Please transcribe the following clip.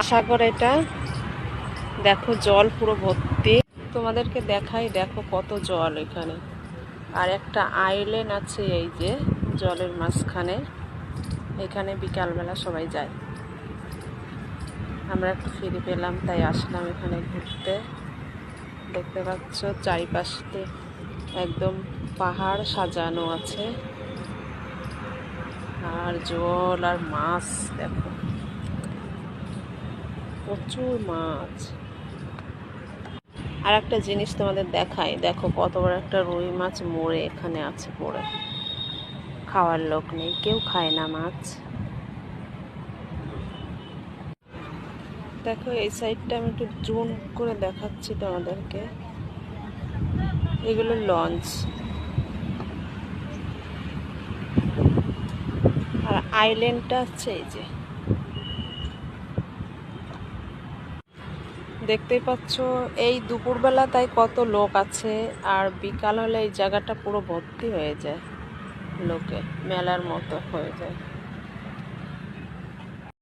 সাগর এটা, দেখো জল পুরো ভর্তি। তোমাদেরকে দেখাই, দেখো কত জল এখানে। আর একটা আইল্যান্ড আছে এই যে জলের মাঝখানে, এখানে বিকালবেলা সবাই যায়। আমরা একটু ফিরে পেলাম তাই আসলাম এখানে ঘুরতে। দেখতে পাচ্ছ চারিপাশে একদম পাহাড় সাজানো আছে, আর জল আর মাছ দেখো, প্রচুর মাছ। আর একটা জিনিস তোমাদের দেখাই, দেখো কত বড় একটা রুই মাছ মরে এখানে আছে পড়ে। খাওয়ার লোক নেই, কেউ খায় না মাছ। দেখো এই সাইডটা আমি একটু জুম করে দেখাচ্ছি তোমাদেরকে, এগুলো লঞ্চ। আর আইল্যান্ডটা আছে এই যে, দেখতেই পাচ্ছ। এই দুপুরবেলা তাই কত লোক আছে, আর বিকাল হলে এই জায়গাটা পুরো ভর্তি হয়ে যায় লোকে, মেলার মতো হয়ে যায়।